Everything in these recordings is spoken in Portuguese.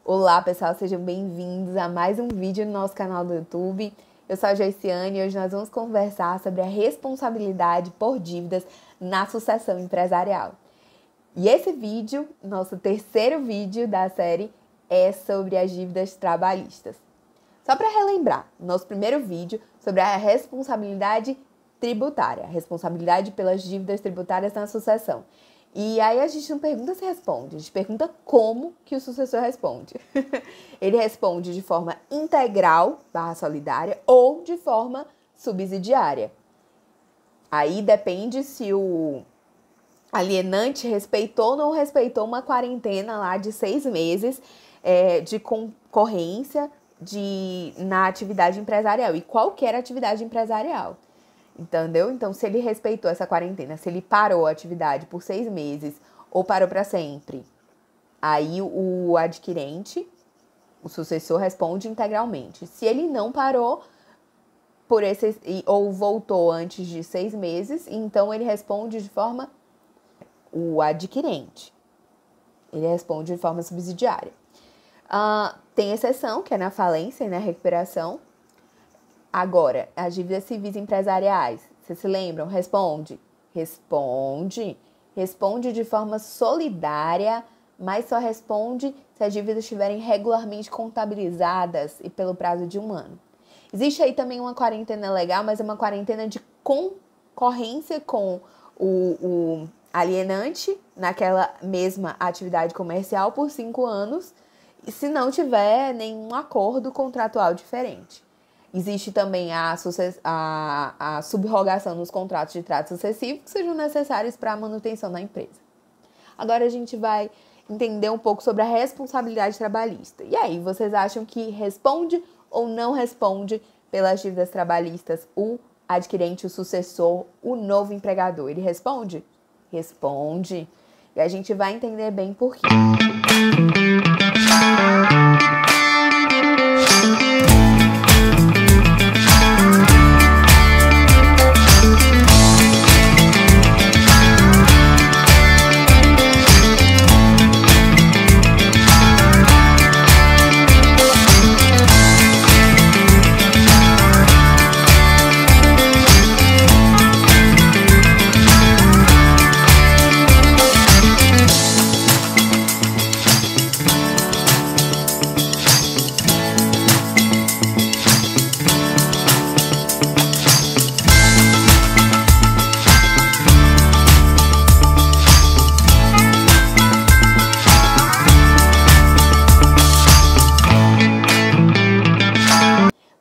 Olá pessoal, sejam bem-vindos a mais um vídeo no nosso canal do YouTube. Eu sou a Joiciane e hoje nós vamos conversar sobre a responsabilidade por dívidas na sucessão empresarial. E esse vídeo, nosso terceiro vídeo da série, é sobre as dívidas trabalhistas. Só para relembrar, nosso primeiro vídeo sobre a responsabilidade tributária, a responsabilidade pelas dívidas tributárias na sucessão. E aí a gente não pergunta se responde, a gente pergunta como que o sucessor responde. Ele responde de forma integral, /solidária, ou de forma subsidiária. Aí depende se o alienante respeitou ou não respeitou uma quarentena lá de 6 meses de concorrência na atividade empresarial. E qualquer atividade empresarial. Entendeu? Então, se ele respeitou essa quarentena, se ele parou a atividade por 6 meses ou parou para sempre, aí o adquirente, o sucessor, responde integralmente. Se ele não parou ou voltou antes de 6 meses, então ele responde de forma... O adquirente, ele responde de forma subsidiária. Tem exceção, que é na falência e na recuperação. Agora, as dívidas civis empresariais, vocês se lembram? Responde de forma solidária, mas só responde se as dívidas estiverem regularmente contabilizadas e pelo prazo de 1 ano. Existe aí também uma quarentena legal, mas é uma quarentena de concorrência com o alienante naquela mesma atividade comercial por 5 anos, se não tiver nenhum acordo contratual diferente. Existe também a subrogação nos contratos de trato sucessivo que sejam necessários para a manutenção da empresa. Agora a gente vai entender um pouco sobre a responsabilidade trabalhista. E aí, vocês acham que responde ou não responde pelas dívidas trabalhistas o adquirente, o sucessor, o novo empregador? Ele responde? Responde. E a gente vai entender bem por quê.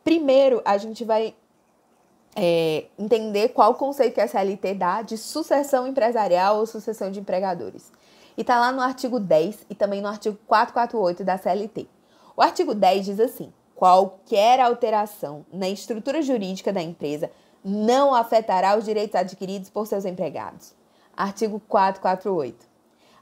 Primeiro, a gente vai entender qual o conceito que a CLT dá de sucessão empresarial ou sucessão de empregadores. E está lá no artigo 10 e também no artigo 448 da CLT. O artigo 10 diz assim: qualquer alteração na estrutura jurídica da empresa não afetará os direitos adquiridos por seus empregados. Artigo 448.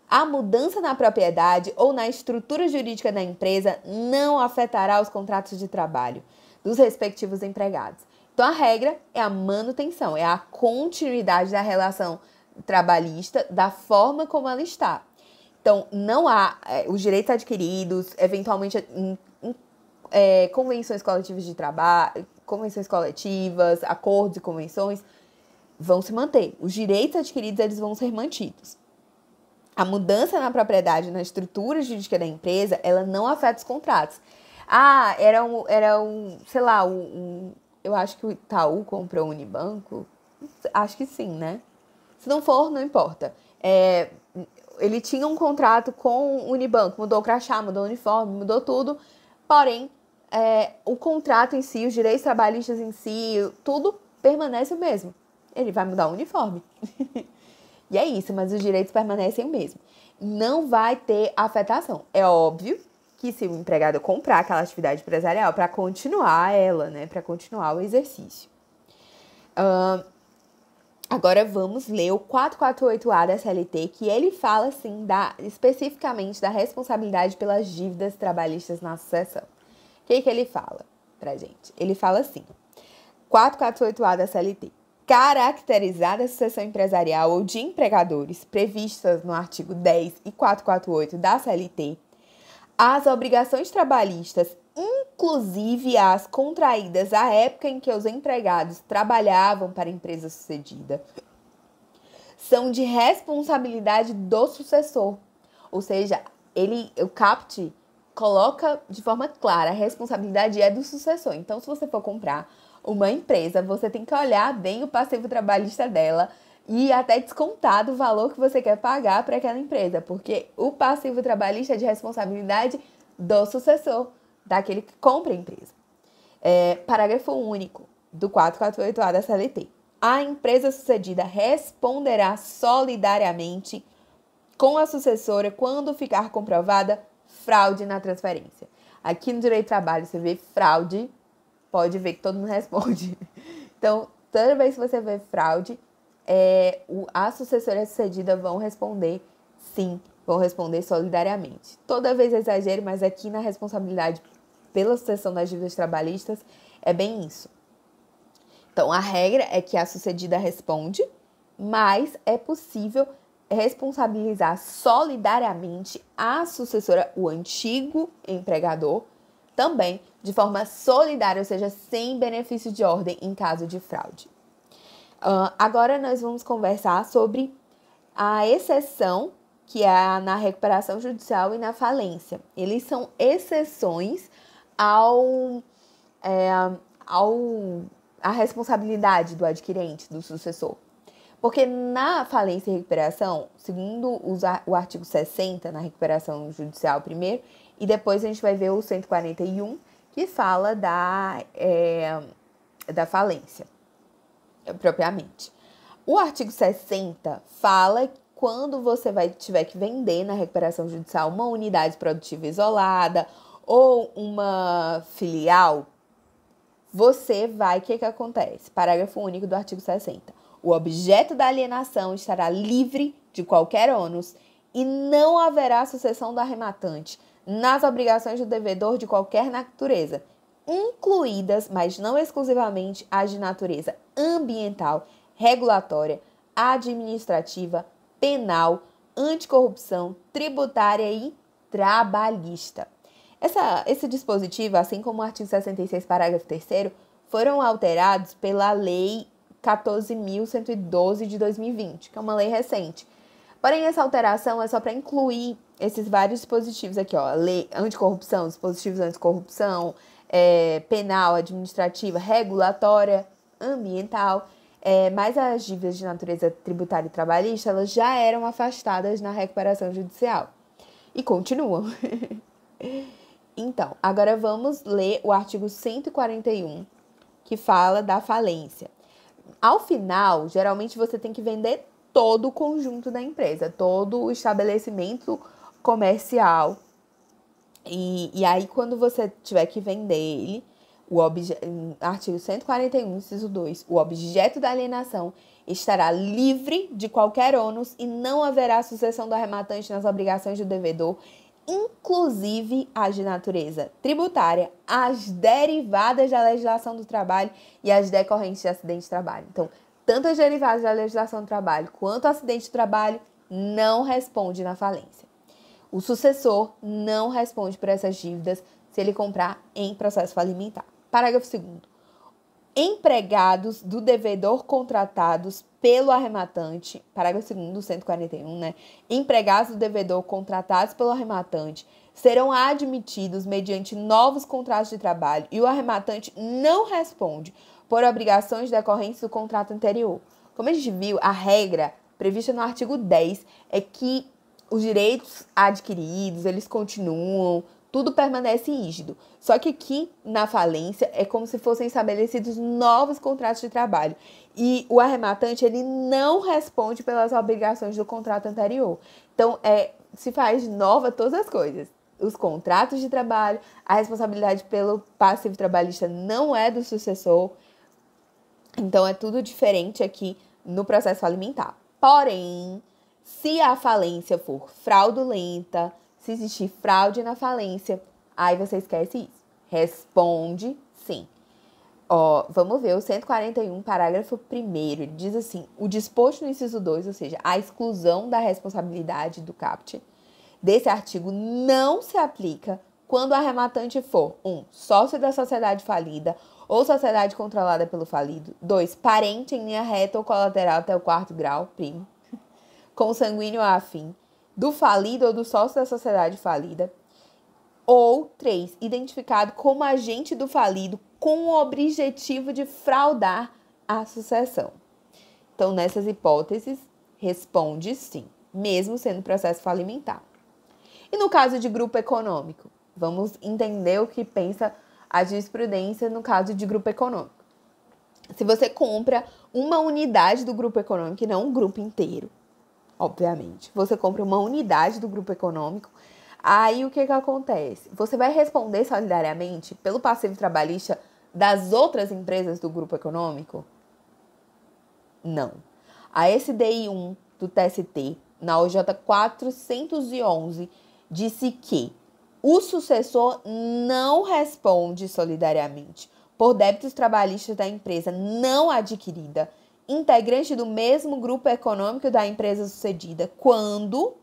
A mudança na propriedade ou na estrutura jurídica da empresa não afetará os contratos de trabalho dos respectivos empregados. Então, a regra é a manutenção, é a continuidade da relação trabalhista da forma como ela está. Então, não há os direitos adquiridos, eventualmente convenções coletivas de trabalho, convenções coletivas, acordos e convenções vão se manter. Os direitos adquiridos, eles vão ser mantidos. A mudança na propriedade, na estrutura jurídica da empresa, ela não afeta os contratos. Eu acho que o Itaú comprou o Unibanco. Acho que sim, né? Se não for, não importa. Ele tinha um contrato com o Unibanco, mudou o crachá, mudou o uniforme, mudou tudo. Porém, o contrato em si, os direitos trabalhistas em si, tudo permanece o mesmo. Ele vai mudar o uniforme. E é isso, mas os direitos permanecem o mesmo. Não vai ter afetação. É óbvio que se o empregado comprar aquela atividade empresarial para continuar ela, né, para continuar o exercício. Agora vamos ler o 448A da CLT, que ele fala, assim, especificamente da responsabilidade pelas dívidas trabalhistas na sucessão. O que ele fala pra gente? Ele fala assim, 448A da CLT. Caracterizada a sucessão empresarial ou de empregadores previstas no artigo 10 e 448 da CLT, As obrigações trabalhistas, inclusive as contraídas à época em que os empregados trabalhavam para a empresa sucedida, são de responsabilidade do sucessor. Ou seja, o CAPT coloca de forma clara, a responsabilidade é do sucessor. Então, se você for comprar uma empresa, você tem que olhar bem o passivo trabalhista dela e até descontar do valor que você quer pagar para aquela empresa, porque o passivo trabalhista é de responsabilidade do sucessor, daquele que compra a empresa. Parágrafo único do 448A da CLT. A empresa sucedida responderá solidariamente com a sucessora quando ficar comprovada fraude na transferência. Aqui no direito do trabalho, você vê fraude, pode ver que todo mundo responde. Então, toda vez que você vê fraude, a sucessora sucedida vão responder sim, vão responder solidariamente. Toda vez é exagero, mas aqui na responsabilidade pela sucessão das dívidas trabalhistas é bem isso. Então, a regra é que a sucedida responde, mas é possível responsabilizar solidariamente a sucessora, o antigo empregador, também de forma solidária, ou seja, sem benefício de ordem em caso de fraude. Agora nós vamos conversar sobre a exceção, que é na recuperação judicial e na falência. Eles são exceções à responsabilidade do adquirente, do sucessor. Porque na falência e recuperação, segundo o artigo 60, na recuperação judicial primeiro, e depois a gente vai ver o 141, que fala da falência, propriamente. O artigo 60 fala que quando você tiver que vender na recuperação judicial uma unidade produtiva isolada ou uma filial, o que acontece? Parágrafo único do artigo 60. O objeto da alienação estará livre de qualquer ônus e não haverá sucessão do arrematante nas obrigações do devedor de qualquer natureza, incluídas, mas não exclusivamente, as de natureza ambiental, regulatória, administrativa, penal, anticorrupção, tributária e trabalhista. Esse dispositivo, assim como o artigo 66, parágrafo 3º, foram alterados pela Lei 14.112 de 2020, que é uma lei recente. Porém, essa alteração é só para incluir esses vários dispositivos aqui, ó. Lei anticorrupção, dispositivos anticorrupção, penal, administrativa, regulatória, ambiental. Mas as dívidas de natureza tributária e trabalhista, elas já eram afastadas na recuperação judicial. E continuam. Então, agora vamos ler o artigo 141, que fala da falência. Ao final, geralmente você tem que vender todo o conjunto da empresa, todo o estabelecimento comercial. E aí, quando você tiver que vender ele, artigo 141, inciso 2, o objeto da alienação estará livre de qualquer ônus e não haverá sucessão do arrematante nas obrigações do devedor, inclusive as de natureza tributária, as derivadas da legislação do trabalho e as decorrentes de acidente de trabalho. Então, tanto as derivadas da legislação do trabalho quanto o acidente de trabalho não responde na falência. O sucessor não responde por essas dívidas se ele comprar em processo falimentar. Parágrafo 2º. Empregados do devedor contratados pelo arrematante, parágrafo 2º do 141, né? Empregados do devedor contratados pelo arrematante serão admitidos mediante novos contratos de trabalho e o arrematante não responde por obrigações decorrentes do contrato anterior. Como a gente viu, a regra prevista no artigo 10 é que os direitos adquiridos, eles continuam, tudo permanece rígido. Só que aqui, na falência, é como se fossem estabelecidos novos contratos de trabalho. E o arrematante, ele não responde pelas obrigações do contrato anterior. Então, se faz nova todas as coisas. Os contratos de trabalho, a responsabilidade pelo passivo trabalhista não é do sucessor. Então, é tudo diferente aqui no processo falimentar. Porém, se a falência for fraudulenta, se existir fraude na falência, aí você esquece isso. Responde sim. Vamos ver o 141, parágrafo 1º. Ele diz assim: o disposto no inciso 2, ou seja, a exclusão da responsabilidade do CAPT, desse artigo não se aplica quando o arrematante for 1. Sócio da sociedade falida ou sociedade controlada pelo falido. 2. Parente em linha reta ou colateral até o 4º grau, primo, consanguíneo ou afim, do falido ou do sócio da sociedade falida. Ou 3. Identificado como agente do falido com o objetivo de fraudar a sucessão. Então, nessas hipóteses, responde sim, mesmo sendo processo falimentar. E no caso de grupo econômico? Vamos entender o que pensa a jurisprudência no caso de grupo econômico. Se você compra uma unidade do grupo econômico, e não um grupo inteiro, obviamente, você compra uma unidade do grupo econômico, aí o que acontece? Você vai responder solidariamente pelo passivo trabalhista das outras empresas do grupo econômico? Não. A SDI 1 do TST, na OJ 411, disse que o sucessor não responde solidariamente por débitos trabalhistas da empresa não adquirida, integrante do mesmo grupo econômico da empresa sucedida, quando,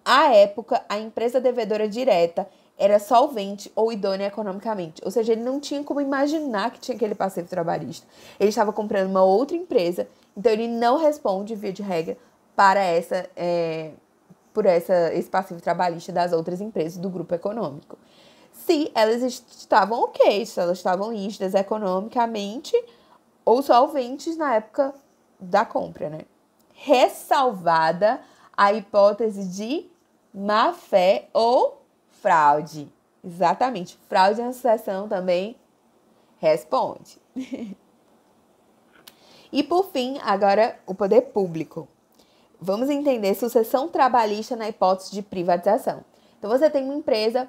à época, a empresa devedora direta era solvente ou idônea economicamente. Ou seja, ele não tinha como imaginar que tinha aquele passivo trabalhista. Ele estava comprando uma outra empresa, então ele não responde, via de regra, para esse passivo trabalhista das outras empresas do grupo econômico. Se elas estavam ok, se elas estavam lícitas economicamente ou solventes na época da compra, né? Ressalvada a hipótese de má-fé ou fraude. Exatamente. Fraude na sucessão também responde. E por fim, agora o poder público. Vamos entender sucessão trabalhista na hipótese de privatização. Então, você tem uma empresa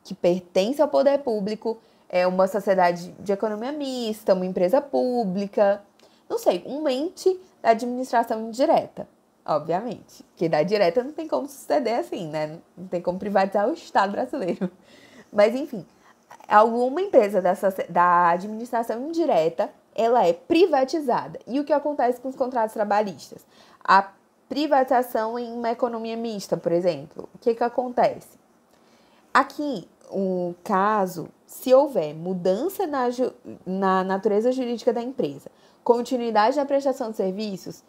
que pertence ao poder público, é uma sociedade de economia mista, uma empresa pública, não sei, um ente da administração indireta, obviamente. Porque da direta não tem como suceder assim, né? Não tem como privatizar o Estado brasileiro. Mas, enfim, alguma empresa da administração indireta, ela é privatizada. E o que acontece com os contratos trabalhistas? A privatização em uma economia mista, por exemplo. O que acontece? Aqui, o caso, se houver mudança na natureza jurídica da empresa, continuidade na prestação de serviços,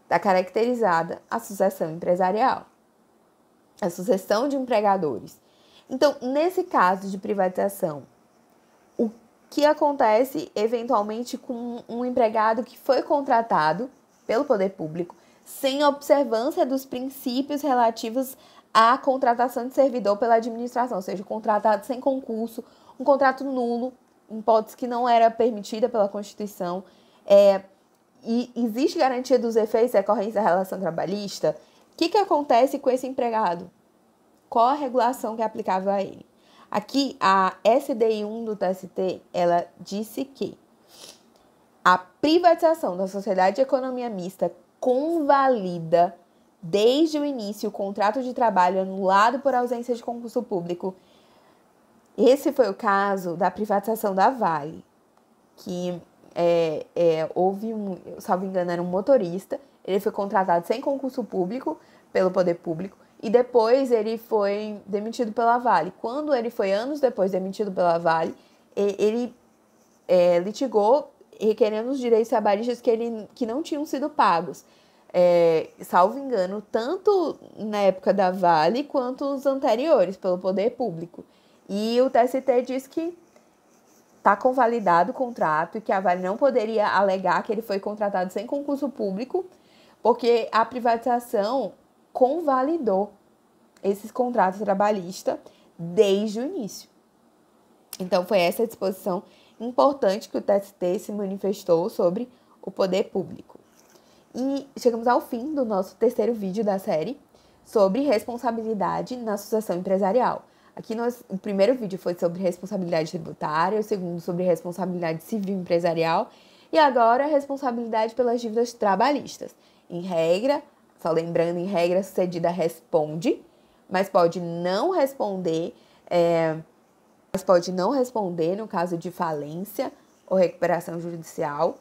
está caracterizada a sucessão empresarial, a sucessão de empregadores. Então, nesse caso de privatização, o que acontece eventualmente com um empregado que foi contratado pelo poder público sem observância dos princípios relativos à contratação de servidor pela administração, ou seja, contratado sem concurso, um contrato nulo, hipótese que não era permitida pela Constituição, e existe garantia dos efeitos decorrentes da relação trabalhista. O que acontece com esse empregado? Qual a regulação que é aplicável a ele? Aqui, a SDI 1 do TST, ela disse que a privatização da sociedade de economia mista convalida desde o início o contrato de trabalho anulado por ausência de concurso público. Esse foi o caso da privatização da Vale, que houve salvo engano, era um motorista, ele foi contratado sem concurso público pelo poder público e depois ele foi demitido pela Vale. Quando ele foi anos depois demitido pela Vale, ele litigou requerendo os direitos trabalhistas que não tinham sido pagos. Salvo engano, tanto na época da Vale quanto os anteriores pelo poder público. E o TST diz que está convalidado o contrato e que a Vale não poderia alegar que ele foi contratado sem concurso público, porque a privatização convalidou esses contratos trabalhistas desde o início. Então, foi essa disposição importante que o TST se manifestou sobre o poder público. E chegamos ao fim do nosso terceiro vídeo da série sobre responsabilidade na sucessão empresarial. Aqui o primeiro vídeo foi sobre responsabilidade tributária, o segundo sobre responsabilidade civil empresarial e agora responsabilidade pelas dívidas trabalhistas. Em regra, só lembrando, em regra, sucedida responde, mas pode não responder, no caso de falência ou recuperação judicial,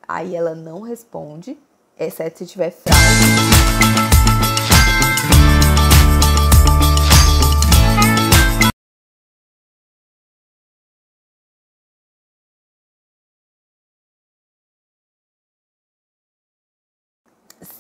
aí ela não responde, exceto se tiver fraude. se